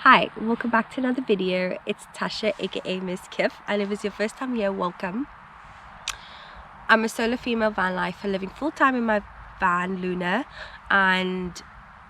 Hi, welcome back to another video. It's Tasha, aka Miss KIFF, and if it's your first time here, welcome. I'm a solo female van lifer living full-time in my van Luna, and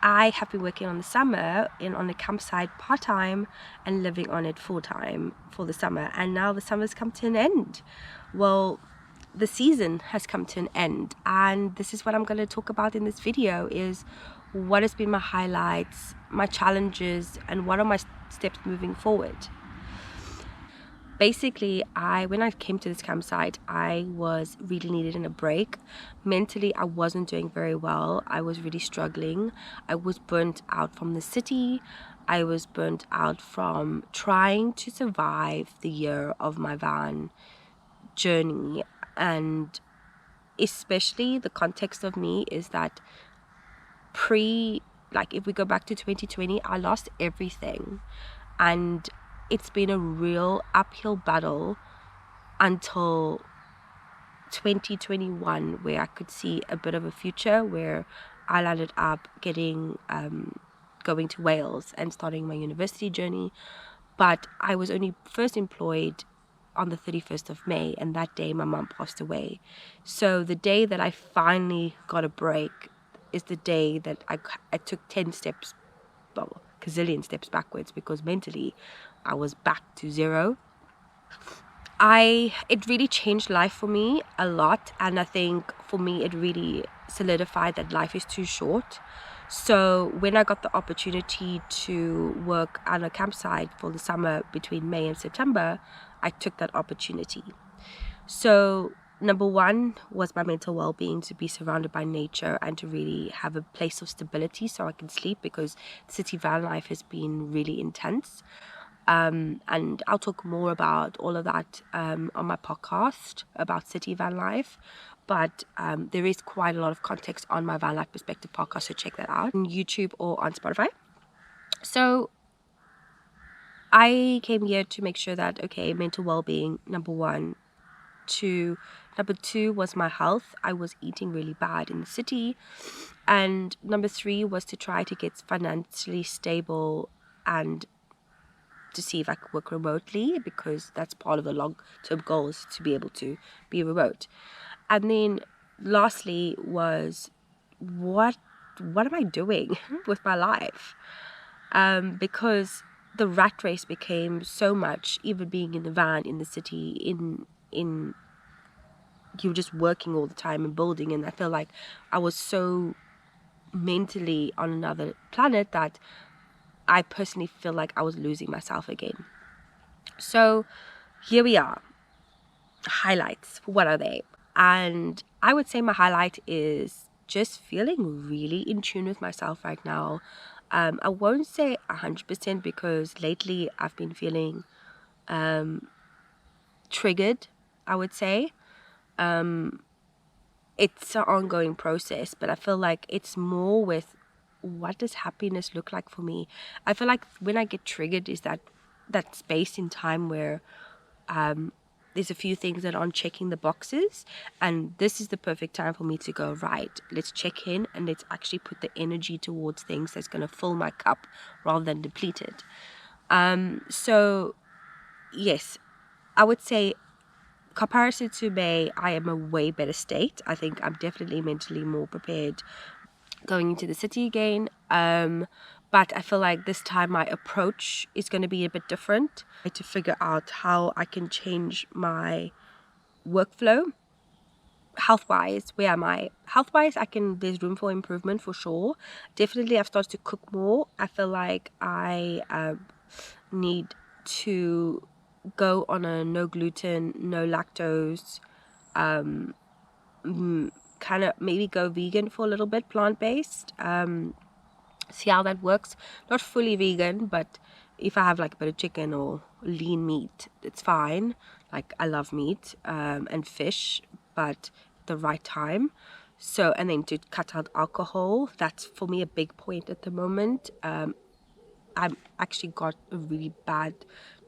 I have been working on the summer on the campsite part-time and living on it full-time for the summer, and now the summer's come to an end. Well, the season has come to an end, and this is what I'm going to talk about in this video is what has been my highlights, my challenges, and what are my steps moving forward. Basically, when I came to this campsite, I was really needing a break. Mentally, I wasn't doing very well. I was really struggling. I was burnt out from the city. I was burnt out from trying to survive the year of my van journey, and especially the context of me is that if we go back to 2020, I lost everything, and it's been a real uphill battle until 2021, where I could see a bit of a future, where I landed up going to Wales and starting my university journey. But I was only first employed on the 31st of May, and that day my mum passed away. So the day that I finally got a break is the day that I took 10 steps, well, gazillion steps backwards, because mentally I was back to zero. It really changed life for me a lot, and I think for me it really solidified that life is too short. So when I got the opportunity to work on a campsite for the summer between May and September, I took that opportunity. So number one was my mental well-being, to be surrounded by nature and to really have a place of stability so I can sleep, because city van life has been really intense. And I'll talk more about all of that on my podcast about city van life. But there is quite a lot of context on my Van Life Perspective podcast, so check that out on YouTube or on Spotify. So I came here to make sure that, okay, mental well-being, number one. Number two was my health. I was eating really bad in the city. And number three was to try to get financially stable and to see if I could work remotely, because that's part of the long-term goals, to be able to be remote. And then lastly was what am I doing with my life? Because the rat race became so much, even being in the van in the city, in you're just working all the time and building, and I feel like I was so mentally on another planet that I personally feel like I was losing myself again. So here we are. Highlights, what are they? And I would say my highlight is just feeling really in tune with myself right now. I won't say 100%, because lately I've been feeling triggered, I would say. It's an ongoing process, but I feel like it's more with what does happiness look like for me. I feel like when I get triggered is that space in time where there's a few things that aren't checking the boxes, and this is the perfect time for me to go, right, let's check in and let's actually put the energy towards things that's going to fill my cup rather than deplete it. So yes, I would say comparison to May, I am a way better state. I think I'm definitely mentally more prepared going into the city again. But I feel like this time my approach is going to be a bit different, to figure out how I can change my workflow. Health-wise, where am I? Health-wise, there's room for improvement for sure. Definitely, I've started to cook more. I feel like I need to go on a no gluten, no lactose, kind of maybe go vegan for a little bit, plant-based. See how that works. Not fully vegan, but if I have like a bit of chicken or lean meat, it's fine. Like, I love meat and fish, but the right time. So, and then to cut out alcohol, that's for me a big point at the moment. I've actually got a really bad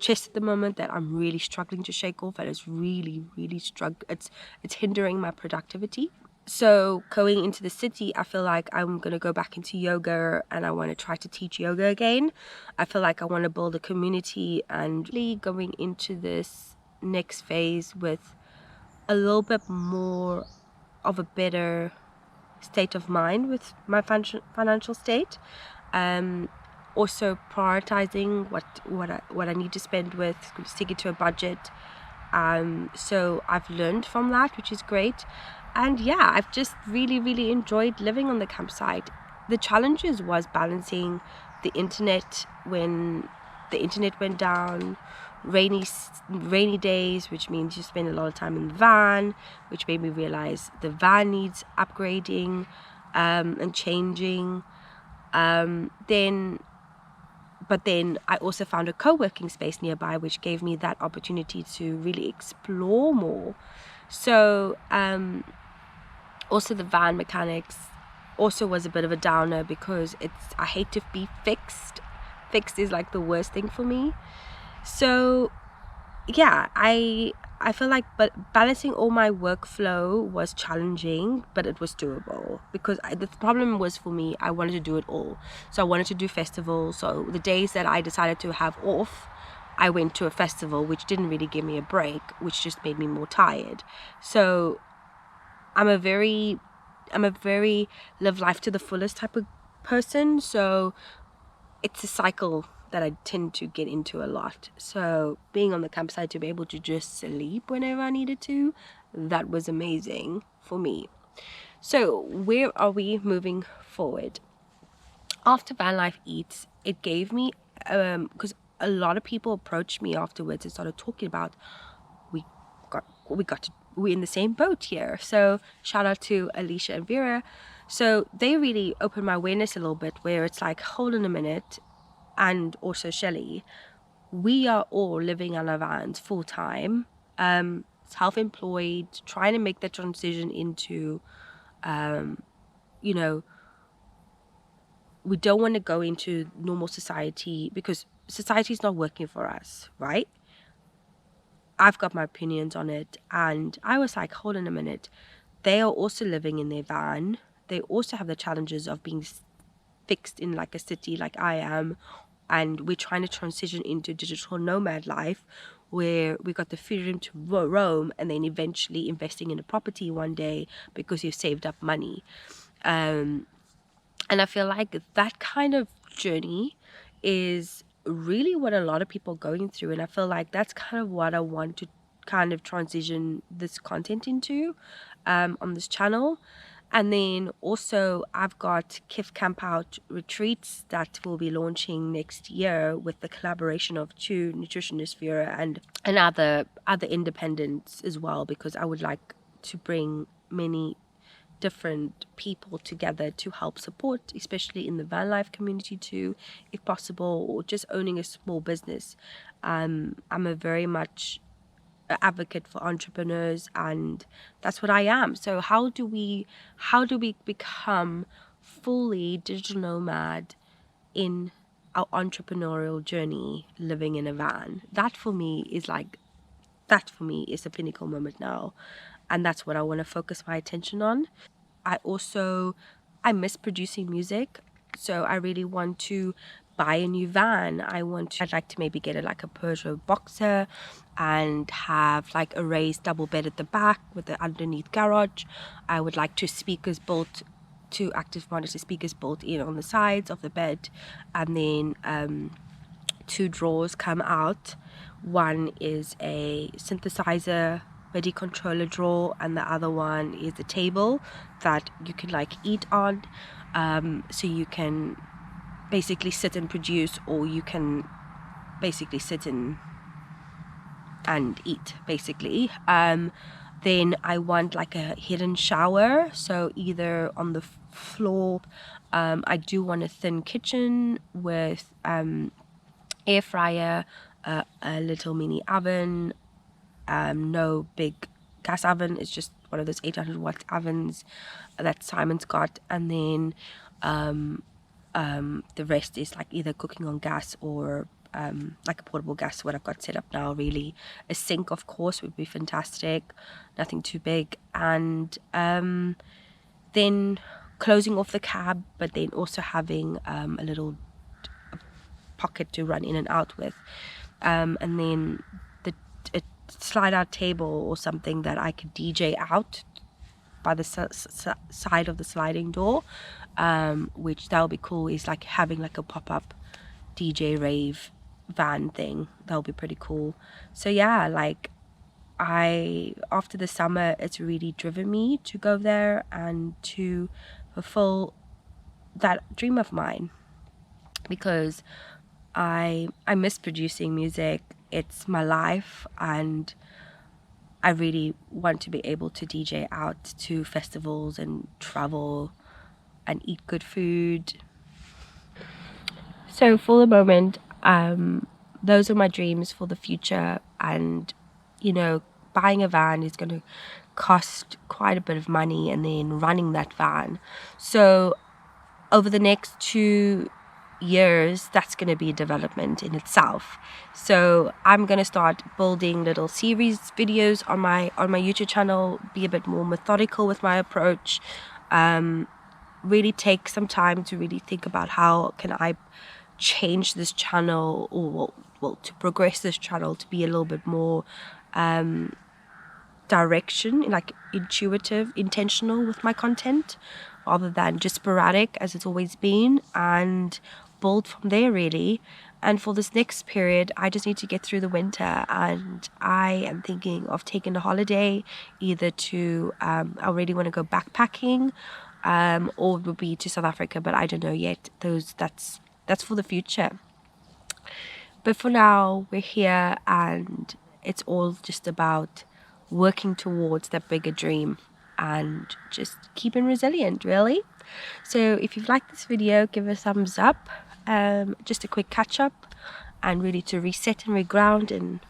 chest at the moment that I'm really struggling to shake off, and it's really it's hindering my productivity. So going into the city, I feel like I'm going to go back into yoga, and I want to try to teach yoga again. I feel like I want to build a community, and really going into this next phase with a little bit more of a better state of mind with my financial state. Also prioritizing what I need to spend with, sticking to a budget. So I've learned from that, which is great. And yeah, I've just really enjoyed living on the campsite. The challenges was balancing the internet when the internet went down, rainy days, which means you spend a lot of time in the van, which made me realize the van needs upgrading and changing. But then I also found a co-working space nearby, which gave me that opportunity to really explore more. So also the van mechanics also was a bit of a downer, because I hate to be fixed. Fixed is like the worst thing for me. So yeah, I feel like, but balancing all my workflow was challenging, but it was doable, because the problem was, for me, I wanted to do it all. So I wanted to do festivals. So the days that I decided to have off, I went to a festival, which didn't really give me a break, which just made me more tired. So I'm a very live life to the fullest type of person. So it's a cycle that I tend to get into a lot. So being on the campsite, to be able to just sleep whenever I needed to, that was amazing for me. So where are we moving forward? After Van Life Eats, it gave me, because a lot of people approached me afterwards and started talking about, we're in the same boat here. So shout out to Alicia and Vera. So they really opened my awareness a little bit, where it's like, hold on a minute. And also Shelley, we are all living in our vans full time, self-employed, trying to make the transition into, you know, we don't want to go into normal society, because society is not working for us, right? I've got my opinions on it, and I was like, hold on a minute. They are also living in their van. They also have the challenges of being fixed in like a city like I am, and we're trying to transition into digital nomad life, where we got the freedom to roam, and then eventually investing in a property one day because you've saved up money. And I feel like that kind of journey is really what a lot of people are going through, and I feel like that's kind of what I want to kind of transition this content into on this channel. And then also I've got KIFF CAMPOUT retreats that will be launching next year, with the collaboration of two nutritionists, Vera and other independents as well, because I would like to bring many different people together to help support, especially in the van life community too, if possible, or just owning a small business. I'm a very much advocate for entrepreneurs, and that's what I am. So how do we become fully digital nomad in our entrepreneurial journey, living in a van? That for me is the pinnacle moment now, and that's what I want to focus my attention on. I miss producing music, so I really want to buy a new van. I'd like to maybe get like a Peugeot Boxer, and have like a raised double bed at the back with the underneath garage. I would like two active monitor speakers built in on the sides of the bed, and then two drawers come out. One is a synthesizer MIDI controller drawer, and the other one is a table that you can like eat on. So you can basically sit and produce, or you can basically sit and eat, basically. Then I want like a hidden shower, so either on the floor. I do want a thin kitchen with air fryer, a little mini oven, no big gas oven. It's just one of those 800-watt ovens that Simon's got, and then the rest is like either cooking on gas or like a portable gas, what I've got set up now. Really, a sink of course would be fantastic, nothing too big. And then closing off the cab, but then also having a little pocket to run in and out with, and then a slide out table or something that I could DJ out by the side of the sliding door, which that would be cool. Is like having like a pop-up DJ rave van thing. That would be pretty cool. So yeah, like after the summer, it's really driven me to go there and to fulfill that dream of mine, because I miss producing music. It's my life, and I really want to be able to DJ out to festivals and travel and eat good food. So for the moment, those are my dreams for the future. And you know, buying a van is going to cost quite a bit of money, and then running that van. So over the next 2 years, that's going to be a development in itself. So I'm going to start building little series videos on my YouTube channel, be a bit more methodical with my approach, really take some time to really think about how can I change this channel, or well, to progress this channel to be a little bit more direction, like intuitive, intentional with my content, rather than just sporadic as it's always been, and build from there really. And for this next period, I just need to get through the winter, and I am thinking of taking a holiday, either to I already want to go backpacking, or it would be to South Africa, but I don't know yet. That's for the future. But for now, we're here, and it's all just about working towards that bigger dream and just keeping resilient, really. So if you've liked this video, give it a thumbs up. Just a quick catch up, and really to reset and reground and